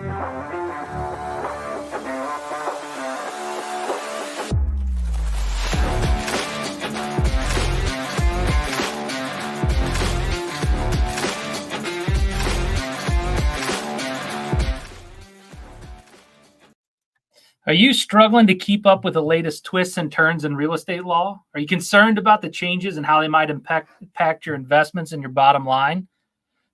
Are you struggling to keep up with the latest twists and turns in real estate law? Are you concerned about the changes and how they might impact your investments and your bottom line?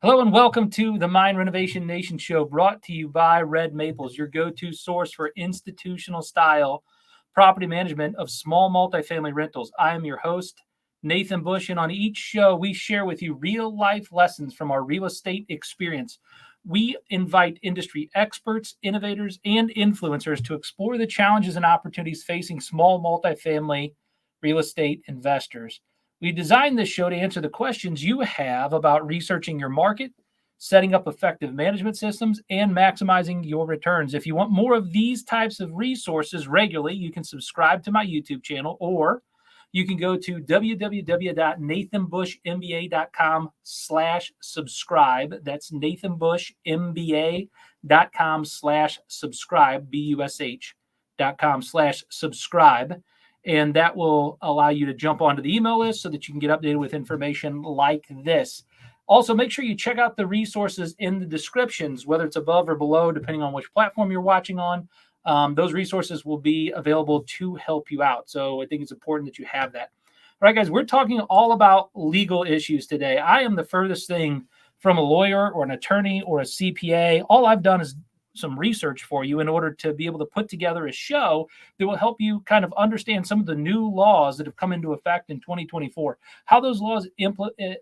Hello and welcome to the Renovation Nation show, brought to you by Red Maples, your go-to source for institutional style property management of small multifamily rentals. I am your host, Nathan Bush, and on each show we share with you real life lessons from our real estate experience. We invite industry experts, innovators, and influencers to explore the challenges and opportunities facing small multifamily real estate investors. We designed this show to answer the questions you have about researching your market, setting up effective management systems, and maximizing your returns. If you want more of these types of resources regularly, you can subscribe to my YouTube channel, or you can go to www.nathanbushmba.com/subscribe. That's nathanbushmba.com/subscribe, BUSH.com/subscribe. And that will allow you to jump onto the email list so that you can get updated with information like this. Also, make sure you check out the resources in the descriptions, whether it's above or below, depending on which platform you're watching on. Those resources will be available to help you out. So I think it's important that you have that. All right, guys, we're talking all about legal issues today. I am the furthest thing from a lawyer or an attorney or a CPA. All I've done is some research for you in order to be able to put together a show that will help you kind of understand some of the new laws that have come into effect in 2024, how those laws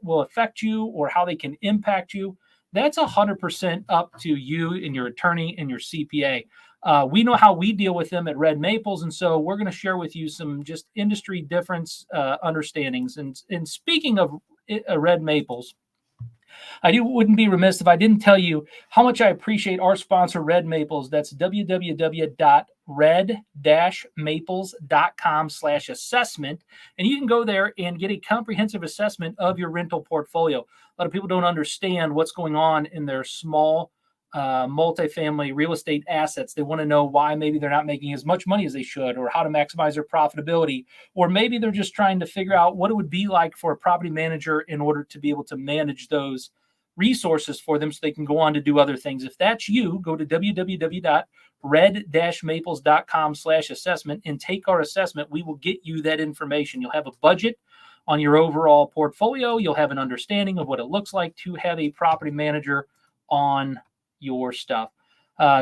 will affect you or how they can impact you. That's 100% up to you and your attorney and your CPA. We know how we deal with them at Red Maples, and so we're going to share with you some just industry difference understandings. And speaking of Red Maples, I wouldn't be remiss if I didn't tell you how much I appreciate our sponsor, Red Maples. That's www.red-maples.com/assessment. And you can go there and get a comprehensive assessment of your rental portfolio. A lot of people don't understand what's going on in their small multifamily real estate assets. They want to know why maybe they're not making as much money as they should, or how to maximize their profitability, or maybe they're just trying to figure out what it would be like for a property manager in order to be able to manage those resources for them so they can go on to do other things. If that's you, go to www.red-maples.com/assessment and take our assessment. We will get you that information. You'll have a budget on your overall portfolio. You'll have an understanding of what it looks like to have a property manager on your stuff.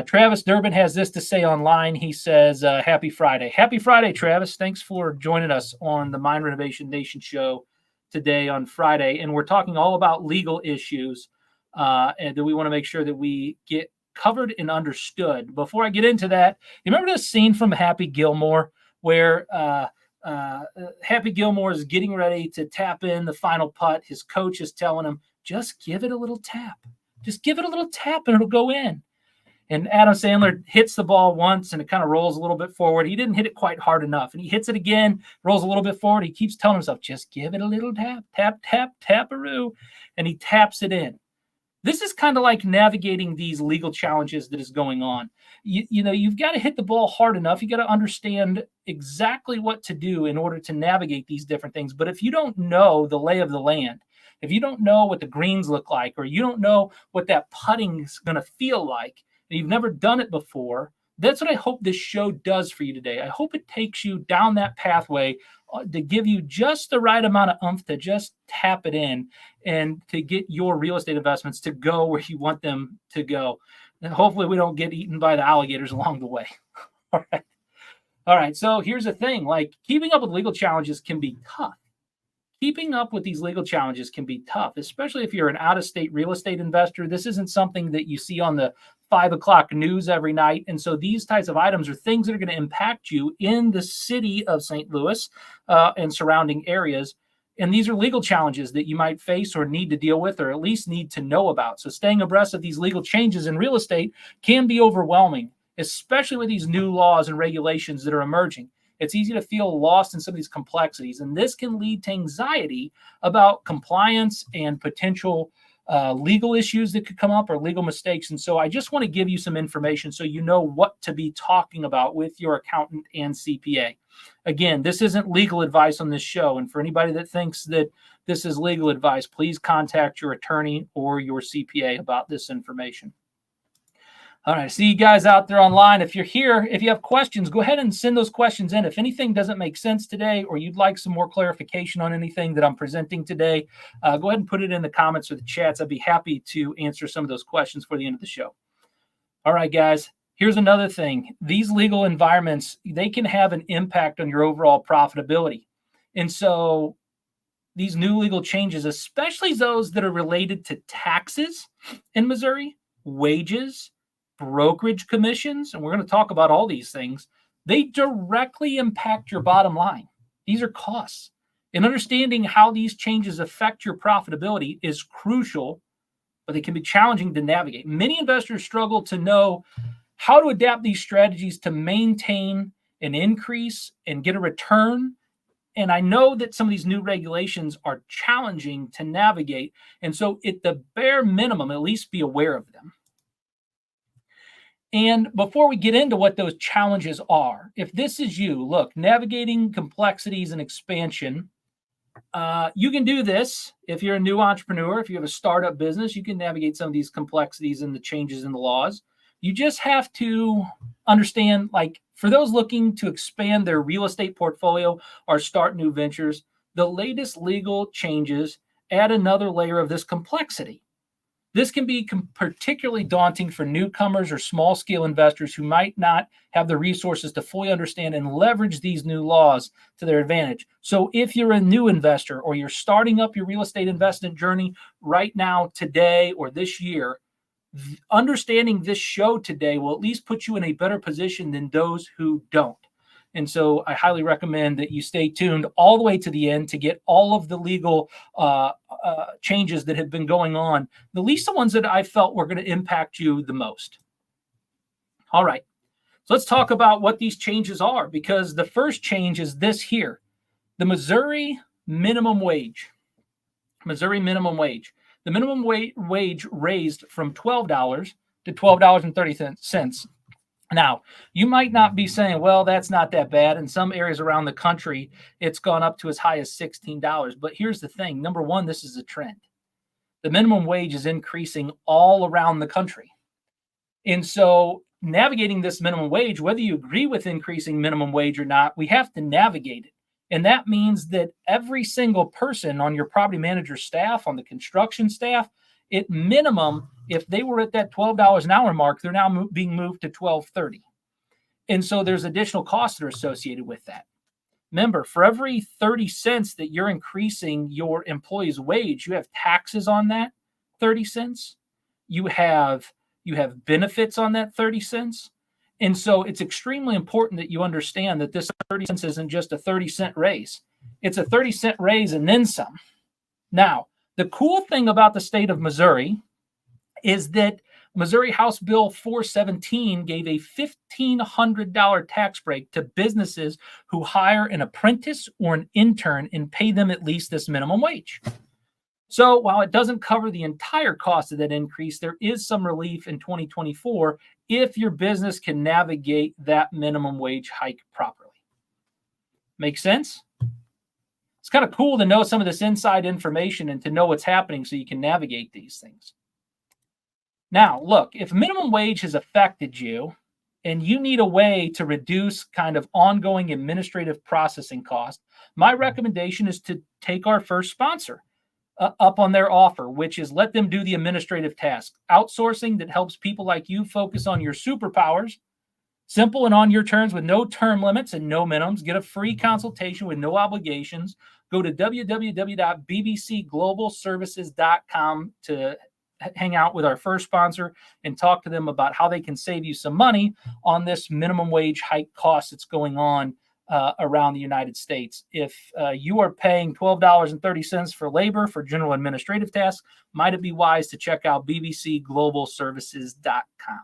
Travis Durbin has this to say online. He says, happy Friday. Happy Friday, Travis. Thanks for joining us on the Renovation Nation show today on Friday. And we're talking all about legal issues and that we want to make sure that we get covered and understood. Before I get into that, you remember this scene from Happy Gilmore where Happy Gilmore is getting ready to tap in the final putt. His coach is telling him, just give it a little tap. Just give it a little tap and it'll go in. And Adam Sandler hits the ball once and it kind of rolls a little bit forward. He didn't hit it quite hard enough. And he hits it again, rolls a little bit forward. He keeps telling himself, just give it a little tap, tap, tap, taparoo. And he taps it in. This is kind of like navigating these legal challenges that is going on. You know, you've got to hit the ball hard enough. You got to understand exactly what to do in order to navigate these different things. But if you don't know the lay of the land, if you don't know what the greens look like, or you don't know what that putting is going to feel like, and you've never done it before, that's what I hope this show does for you today. I hope it takes you down that pathway to give you just the right amount of oomph to just tap it in and to get your real estate investments to go where you want them to go. And hopefully we don't get eaten by the alligators along the way. All right. So here's the thing, like keeping up with legal challenges can be tough. Keeping up with these legal challenges can be tough, especially if you're an out-of-state real estate investor. This isn't something that you see on the 5 o'clock news every night. And so these types of items are things that are going to impact you in the city of St. Louis and surrounding areas. And these are legal challenges that you might face or need to deal with, or at least need to know about. So staying abreast of these legal changes in real estate can be overwhelming, especially with these new laws and regulations that are emerging. It's easy to feel lost in some of these complexities, and this can lead to anxiety about compliance and potential legal issues that could come up or legal mistakes. And so I just want to give you some information so you know what to be talking about with your accountant and CPA. Again, this isn't legal advice on this show. And for anybody that thinks that this is legal advice, please contact your attorney or your CPA about this information. All right, see you guys out there online. If you're here, if you have questions, go ahead and send those questions in. If anything doesn't make sense today or you'd like some more clarification on anything that I'm presenting today, go ahead and put it in the comments or the chats. I'd be happy to answer some of those questions for the end of the show. All right, guys, here's another thing. These legal environments, they can have an impact on your overall profitability. And so these new legal changes, especially those that are related to taxes in Missouri, wages, brokerage commissions, and we're going to talk about all these things, they directly impact your bottom line. These are costs. And understanding how these changes affect your profitability is crucial, but they can be challenging to navigate. Many investors struggle to know how to adapt these strategies to maintain an increase and get a return. And I know that some of these new regulations are challenging to navigate. And so at the bare minimum, at least be aware of them. And before we get into what those challenges are, if this is you, look, navigating complexities and expansion, you can do this. If you're a new entrepreneur, if you have a startup business, you can navigate some of these complexities and the changes in the laws. You just have to understand, like, for those looking to expand their real estate portfolio or start new ventures, the latest legal changes add another layer of this complexity. This can be particularly daunting for newcomers or small-scale investors who might not have the resources to fully understand and leverage these new laws to their advantage. So if you're a new investor or you're starting up your real estate investment journey right now, today, or this year, understanding this show today will at least put you in a better position than those who don't. And so I highly recommend that you stay tuned all the way to the end to get all of the legal changes that have been going on, at least the ones that I felt were going to impact you the most. All right, so let's talk about what these changes are, because the first change is this here, the Missouri minimum wage. Missouri minimum wage. The minimum wage raised from $12 to $12.30. Now, you might not be saying, well, that's not that bad. In some areas around the country, it's gone up to as high as $16. But here's the thing. Number one, this is a trend. The minimum wage is increasing all around the country. And so navigating this minimum wage, whether you agree with increasing minimum wage or not, we have to navigate it. And that means that every single person on your property manager staff, on the construction staff, at minimum, if they were at that $12 an hour mark, they're now being moved to $12.30. And so there's additional costs that are associated with that. Remember, for every 30 cents that you're increasing your employee's wage, you have taxes on that 30 cents. You have benefits on that 30 cents. And so it's extremely important that you understand that this 30 cents isn't just a 30-cent raise. It's a 30-cent raise and then some. Now, the cool thing about the state of Missouri is that Missouri House Bill 417 gave a $1,500 tax break to businesses who hire an apprentice or an intern and pay them at least this minimum wage. So while it doesn't cover the entire cost of that increase, there is some relief in 2024 if your business can navigate that minimum wage hike properly. Make sense? It's kind of cool to know some of this inside information and to know what's happening so you can navigate these things. Now, look, if minimum wage has affected you and you need a way to reduce kind of ongoing administrative processing costs, my recommendation is to take our first sponsor up on their offer, which is let them do the administrative task. Outsourcing that helps people like you focus on your superpowers, simple and on your terms with no term limits and no minimums. Get a free consultation with no obligations. Go to www.bbcglobalservices.com to hang out with our first sponsor and talk to them about how they can save you some money on this minimum wage hike cost that's going on around the United States. If you are paying $12.30 for labor for general administrative tasks, might it be wise to check out bbcglobalservices.com.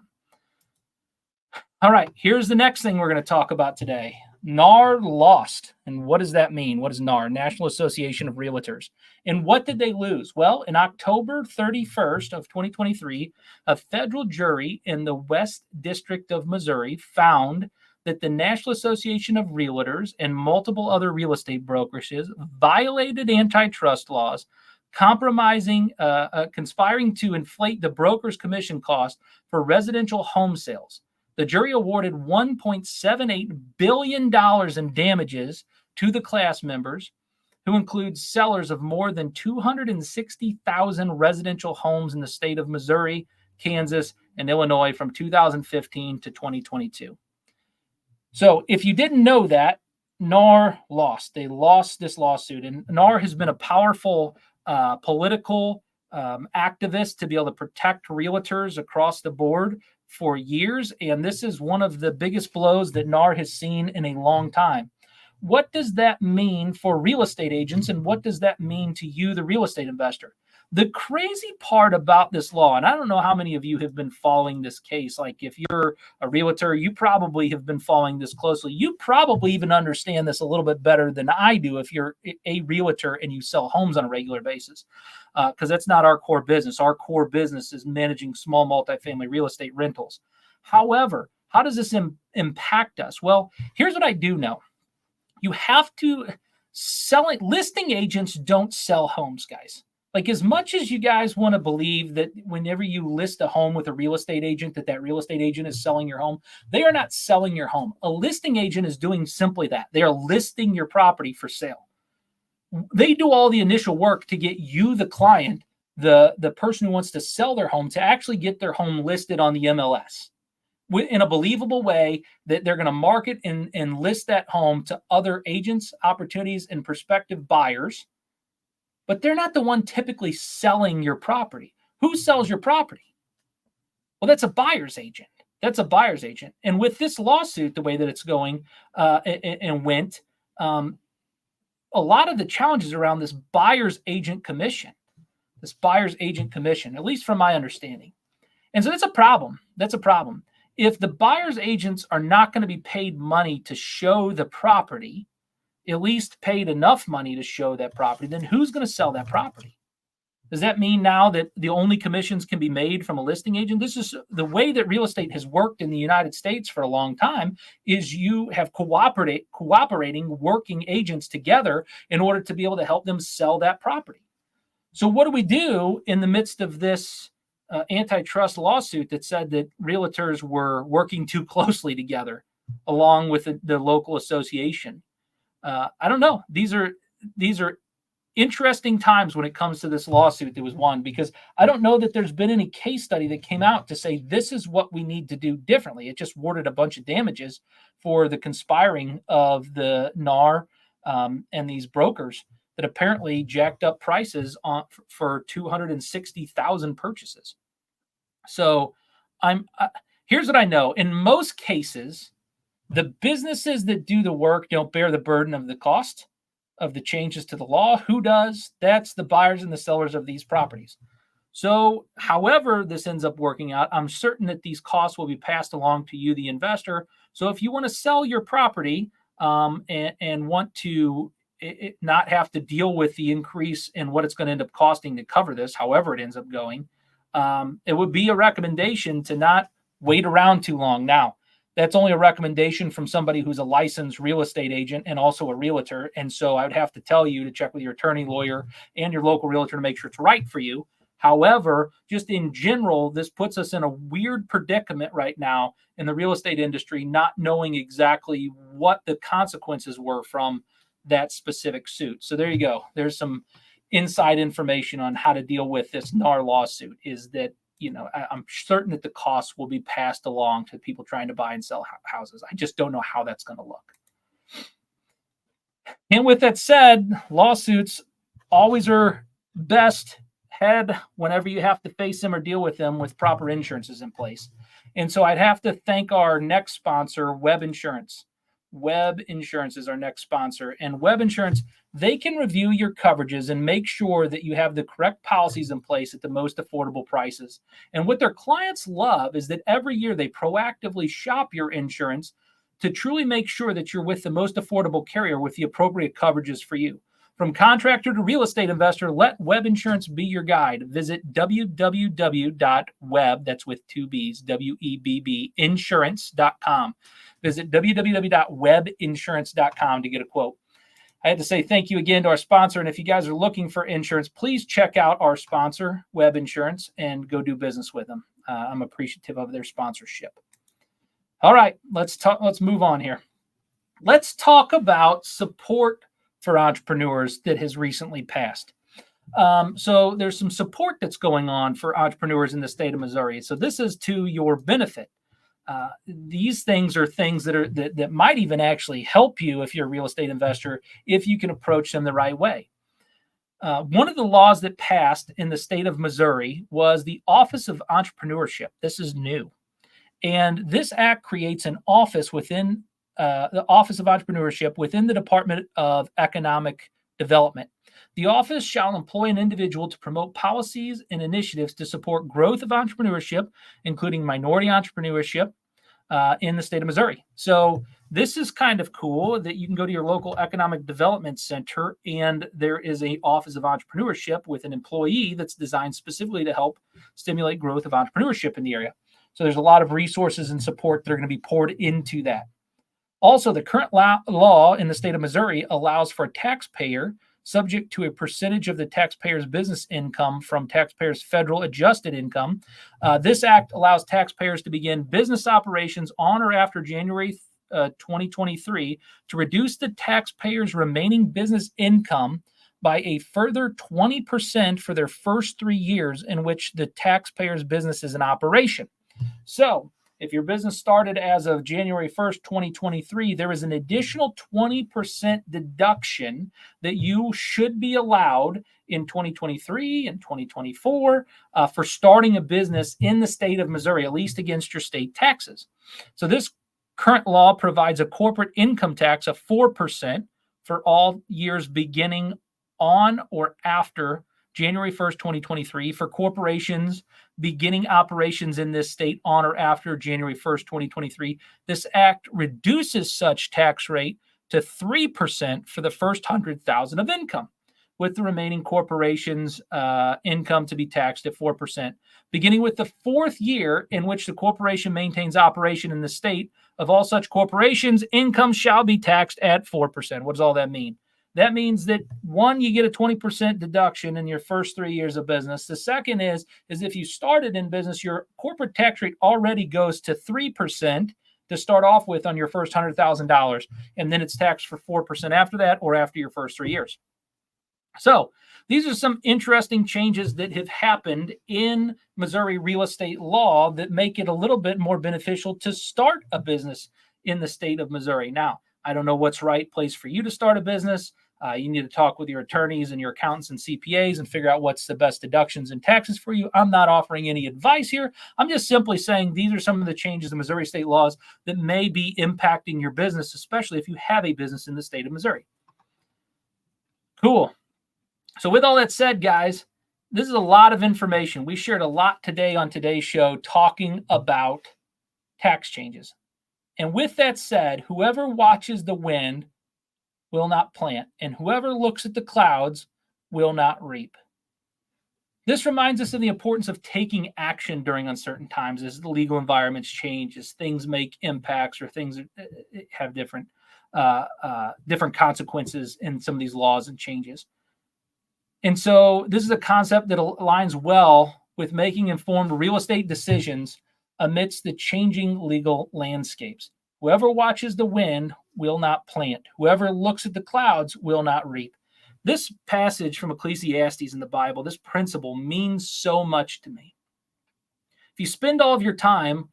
All right, here's the next thing we're going to talk about today. NAR lost. And what does that mean? What is NAR? National Association of Realtors. And what did they lose? Well, in October 31st of 2023, a federal jury in the West District of Missouri found that the National Association of Realtors and multiple other real estate brokerages violated antitrust laws, conspiring to inflate the broker's commission cost for residential home sales. The jury awarded $1.78 billion in damages to the class members, who includes sellers of more than 260,000 residential homes in the state of Missouri, Kansas, and Illinois from 2015 to 2022. So if you didn't know that, NAR lost. They lost this lawsuit. And NAR has been a powerful political activist to be able to protect realtors across the board for years. And this is one of the biggest blows that NAR has seen in a long time. What does that mean for real estate agents? And what does that mean to you, the real estate investor? The crazy part about this law, and I don't know how many of you have been following this case. Like if you're a realtor, you probably have been following this closely. You probably even understand this a little bit better than I do if you're a realtor and you sell homes on a regular basis, because that's not our core business. Our core business is managing small multifamily real estate rentals. However, how does this impact us? Well, here's what I do know. You have to sell it. Listing agents don't sell homes, guys. Like as much as you guys want to believe that whenever you list a home with a real estate agent, that real estate agent is selling your home, they are not selling your home. A listing agent is doing simply that. They are listing your property for sale. They do all the initial work to get you, the client, the person who wants to sell their home, to actually get their home listed on the MLS in a believable way that they're going to market and list that home to other agents, opportunities, and prospective buyers. But they're not the one typically selling your property. Who sells your property? Well, that's a buyer's agent. That's a buyer's agent. And with this lawsuit, the way that it's going and went, a lot of the challenges around this buyer's agent commission, at least from my understanding. And so that's a problem. That's a problem. If the buyer's agents are not going to be paid money to show the property, at least paid enough money to show that property, then who's going to sell that property? Does that mean now that the only commissions can be made from a listing agent? This is the way that real estate has worked in the United States for a long time, is you have cooperating working agents together in order to be able to help them sell that property. So what do we do in the midst of this antitrust lawsuit that said that realtors were working too closely together along with the local association? I don't know. These are interesting times when it comes to this lawsuit that was won, because I don't know that there's been any case study that came out to say this is what we need to do differently. It just awarded a bunch of damages for the conspiring of the NAR and these brokers that apparently jacked up prices for 260,000 purchases. So here's what I know. In most cases, the businesses that do the work don't bear the burden of the cost of the changes to the law. Who does? That's the buyers and the sellers of these properties. So however this ends up working out, I'm certain that these costs will be passed along to you, the investor. So if you want to sell your property and want to not have to deal with the increase in what it's going to end up costing to cover this, however it ends up going, it would be a recommendation to not wait around too long. Now, that's only a recommendation from somebody who's a licensed real estate agent and also a realtor. And so I would have to tell you to check with your attorney, lawyer, and your local realtor to make sure it's right for you. However, just in general, this puts us in a weird predicament right now in the real estate industry, not knowing exactly what the consequences were from that specific suit. So there you go. There's some inside information on how to deal with this NAR lawsuit, is that, I'm certain that the costs will be passed along to people trying to buy and sell houses. I just don't know how that's going to look. And with that said, lawsuits always are best had whenever you have to face them or deal with them with proper insurances in place. And so I'd have to thank our next sponsor, Web Insurance. Web Insurance is our next sponsor. And Web Insurance, they can review your coverages and make sure that you have the correct policies in place at the most affordable prices. And what their clients love is that every year they proactively shop your insurance to truly make sure that you're with the most affordable carrier with the appropriate coverages for you. From contractor to real estate investor, let Webb Insurance be your guide. Visit www.webb, that's with two B's, W-E-B-B, insurance.com. Visit www.webbinsurance.com to get a quote. I had to say thank you again to our sponsor. And if you guys are looking for insurance, please check out our sponsor, Webb Insurance, and go do business with them. I'm appreciative of their sponsorship. All right, let's move on here. Let's talk about support for entrepreneurs that has recently passed. So there's some support that's going on for entrepreneurs in the state of Missouri. So this is to your benefit. These things are things that might even actually help you if you're a real estate investor, if you can approach them the right way. One of the laws that passed in the state of Missouri was the Office of Entrepreneurship. This is new. And this act creates an office within the Office of Entrepreneurship within the Department of Economic Development. The office shall employ an individual to promote policies and initiatives to support growth of entrepreneurship, including minority entrepreneurship in the state of Missouri. So this is kind of cool that you can go to your local economic development center and there is an Office of Entrepreneurship with an employee that's designed specifically to help stimulate growth of entrepreneurship in the area. So there's a lot of resources and support that are going to be poured into that. Also, the current law in the state of Missouri allows for a taxpayer, subject to a percentage of the taxpayer's business income from taxpayers' federal adjusted income. This act allows taxpayers to begin business operations on or after January 2023 to reduce the taxpayer's remaining business income by a further 20% for their first 3 years in which the taxpayer's business is in operation. So, if your business started as of January 1st, 2023, there is an additional 20% deduction that you should be allowed in 2023 and 2024 for starting a business in the state of Missouri, at least against your state taxes. So this current law provides a corporate income tax of 4% for all years beginning on or after January 1st, 2023 for corporations beginning operations in this state on or after January 1st, 2023. This act reduces such tax rate to 3% for the first $100,000 of income, with the remaining corporation's income to be taxed at 4%. Beginning with the fourth year in which the corporation maintains operation in the state, of all such corporations, income shall be taxed at 4%. What does all that mean? That means that, one, you get a 20% deduction in your first 3 years of business. The second is if you started in business, your corporate tax rate already goes to 3% to start off with on your first $100,000. And then it's taxed for 4% after that or after your first 3 years. So these are some interesting changes that have happened in Missouri real estate law that make it a little bit more beneficial to start a business in the state of Missouri. Now, I don't know what's right place for you to start a business. You need to talk with your attorneys and your accountants and CPAs and figure out what's the best deductions and taxes for you. I'm not offering any advice here. I'm just simply saying these are some of the changes in Missouri state laws that may be impacting your business, especially if you have a business in the state of Missouri. Cool. So with all that said, guys, this is a lot of information. We shared a lot today on today's show talking about tax changes. And with that said, whoever watches the wind will not plant, and whoever looks at the clouds will not reap. This reminds us of the importance of taking action during uncertain times as the legal environments change, as things make impacts or things have different consequences in some of these laws and changes. And so this is a concept that aligns well with making informed real estate decisions amidst the changing legal landscapes. Whoever watches the wind will not plant. Whoever looks at the clouds will not reap. This passage from Ecclesiastes in the Bible, this principle means so much to me. If you spend all of your time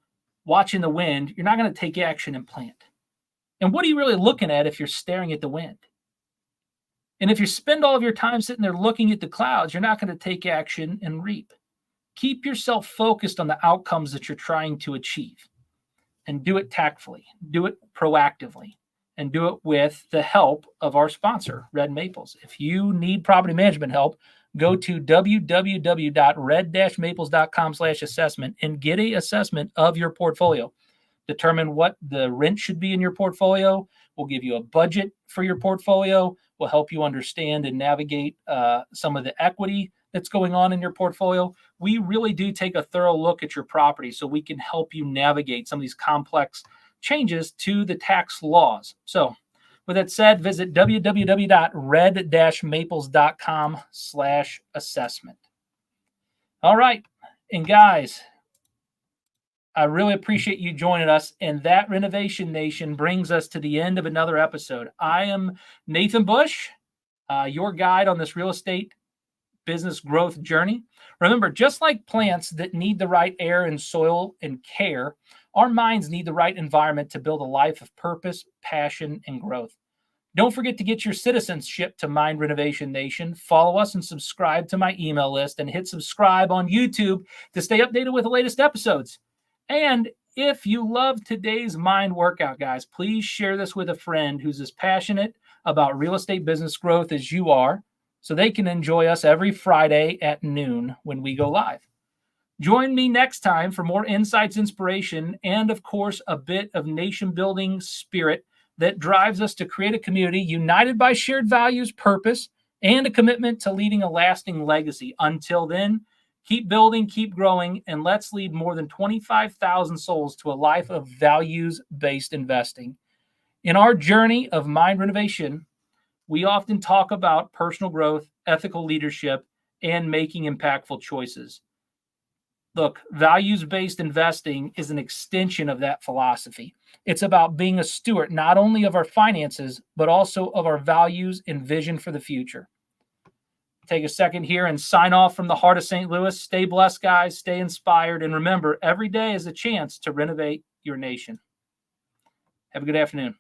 watching the wind, you're not going to take action and plant. And what are you really looking at if you're staring at the wind? And if you spend all of your time sitting there looking at the clouds, you're not going to take action and reap. Keep yourself focused on the outcomes that you're trying to achieve. And do it tactfully, do it proactively, and do it with the help of our sponsor, Red Maples. If you need property management help, go to www.red-maples.com/assessment and get an assessment of your portfolio. determine what the rent should be in your portfolio. We'll give you a budget for your portfolio. We'll help you understand and navigate some of the equity that's going on in your portfolio. We really do take a thorough look at your property so we can help you navigate some of these complex changes to the tax laws. So with that said, visit www.red-maples.com/assessment. All right. And guys, I really appreciate you joining us. And that Renovation Nation brings us to the end of another episode. I am Nathan Bush, your guide on this real estate business growth journey. Remember, just like plants that need the right air and soil and care, our minds need the right environment to build a life of purpose, passion, and growth. Don't forget to get your citizenship to Mind Renovation Nation. Follow us and subscribe to my email list, and hit subscribe on YouTube to stay updated with the latest episodes. And if you love today's mind workout, guys, please share this with a friend who's as passionate about real estate business growth as you are, so they can enjoy us every Friday at noon when we go live. Join me next time for more insights, inspiration, and of course, a bit of nation building spirit that drives us to create a community united by shared values, purpose, and a commitment to leading a lasting legacy. Until then, keep building, keep growing, and let's lead more than 25,000 souls to a life of values-based investing. In our journey of mind renovation, we often talk about personal growth, ethical leadership, and making impactful choices. Look, values-based investing is an extension of that philosophy. It's about being a steward not only of our finances, but also of our values and vision for the future. Take a second here and sign off from the heart of St. Louis. Stay blessed, guys. Stay inspired. And remember, every day is a chance to renovate your nation. Have a good afternoon.